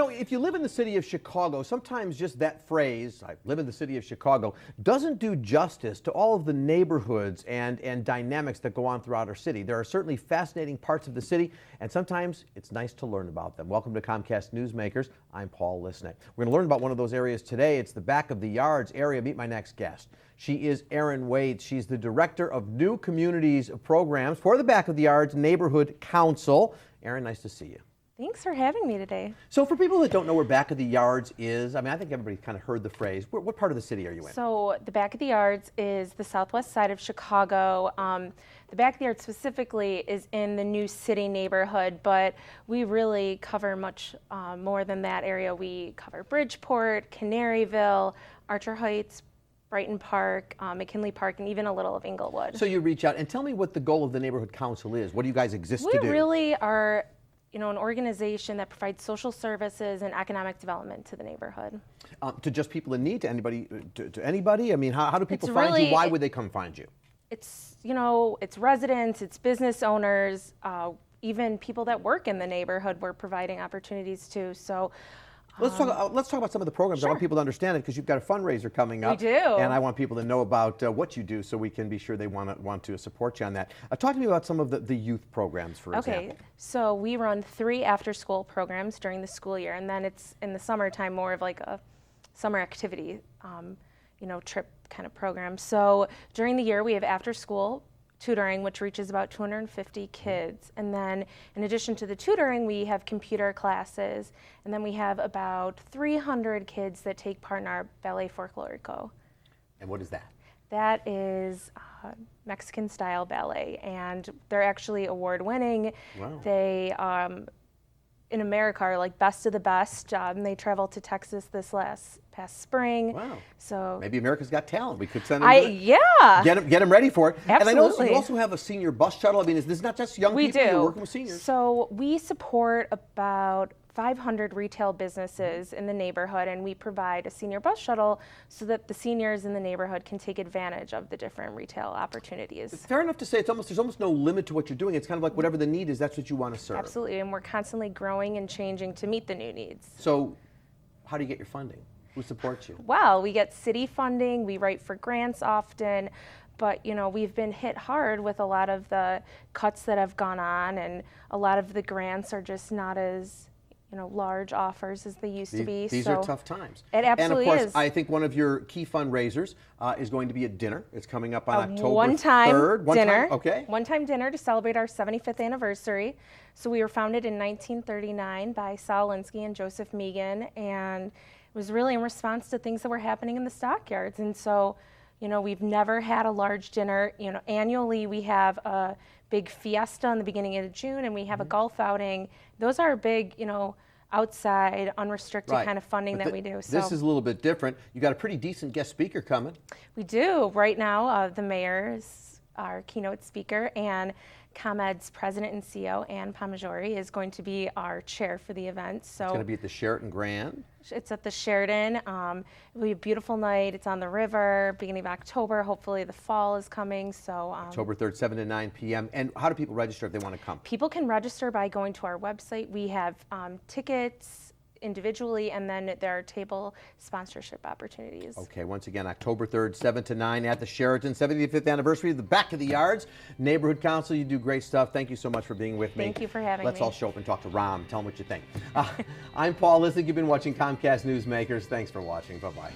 know, if you live in the city of Chicago, sometimes just that phrase, I live in the city of Chicago, doesn't do justice to all of the neighborhoods and dynamics that go on throughout our city. There are certainly fascinating parts of the city, and sometimes it's nice to learn about them. Welcome to ComCast Newsmakers. I'm Paul Lisnek. We're going to learn about one of those areas today. It's the back of the yards area. Meet my next guest. She is Erin Waitz. She's the Director of New Communities Programs for the Back of the Yards Neighborhood Council. Erin, nice to see you. Thanks for having me today. So for people that don't know where Back of the Yards is, I mean, I think everybody's kind of heard the phrase. What part of the city are you in? So the Back of the Yards is the southwest side of Chicago. The Back of the Yards specifically is in the New City neighborhood, but we really cover much more than that area. We cover Bridgeport, Canaryville, Archer Heights, Brighton Park, McKinley Park, and even a little of Inglewood. So you reach out and tell me what the goal of the neighborhood council is. What do you guys exist to do? We really are, an organization that provides social services and economic development to the neighborhood. To just people in need, to anybody? To anybody? I mean, how do people find you? Why would they come find you? It's, it's residents, it's business owners, even people that work in the neighborhood we're providing opportunities to. So. Let's talk about some of the programs. Sure. I want people to understand it because you've got a fundraiser coming up. We do. And I want people to know about what you do so we can be sure they want to support you on that. Talk to me about some of the youth programs, for example. Okay, so we run 3 after-school programs during the school year, and then it's in the summertime more of like a summer activity, trip kind of program. So during the year we have after-school tutoring, which reaches about 250 kids. And then in addition to the tutoring, we have computer classes. And then we have about 300 kids that take part in our Ballet Folklorico. And what is that? That is Mexican style ballet. And they're actually award winning. Wow. They, in America, are like best of the best. And they traveled to Texas this past spring. Wow. So maybe America's Got Talent. We could send them. Yeah. Get them ready for it. Absolutely. And I know you also have a senior bus shuttle. I mean, is this not just young people? You're working with seniors. So we support about 500 retail businesses in the neighborhood, and we provide a senior bus shuttle so that the seniors in the neighborhood can take advantage of the different retail opportunities. It's fair enough to say there's almost no limit to what you're doing. It's kind of like whatever the need is, that's what you want to serve. Absolutely, and we're constantly growing and changing to meet the new needs. So how do you get your funding? Who supports you? Well, we get city funding, we write for grants often, but we've been hit hard with a lot of the cuts that have gone on, and a lot of the grants are just not as large offers as they used to be. These are tough times. It absolutely is. And of course, I think one of your key fundraisers is going to be a dinner. It's coming up on October 3rd. One-time dinner to celebrate our 75th anniversary. So we were founded in 1939 by Saul Alinsky and Joseph Megan, and it was really in response to things that were happening in the stockyards. And so, we've never had a large dinner. Annually we have a big fiesta in the beginning of June, and we have a golf outing. Those are big, outside, unrestricted kind of funding that we do. So this is a little bit different. You got a pretty decent guest speaker coming. We do. Right now, the mayor is our keynote speaker, and ComEd's president and CEO, Ann Pomajori, is going to be our chair for the event. So it's going to be at the Sheraton Grand. It's at the Sheraton. It'll be a beautiful night. It's on the river, beginning of October. Hopefully the fall is coming. So October 3rd, 7 to 9 p.m. And how do people register if they want to come? People can register by going to our website. We have tickets individually, and then there are table sponsorship opportunities. Okay, once again, October 3rd, 7 to 9 at the Sheraton, 75th anniversary of the Back of the Yards Neighborhood Council. You do great stuff. Thank you so much for being with me. Thank you for having me. Let's all show up and talk to Ram. Tell him what you think. I'm Paul Lisnek. You've been watching ComCast Newsmakers. Thanks for watching. Bye-bye.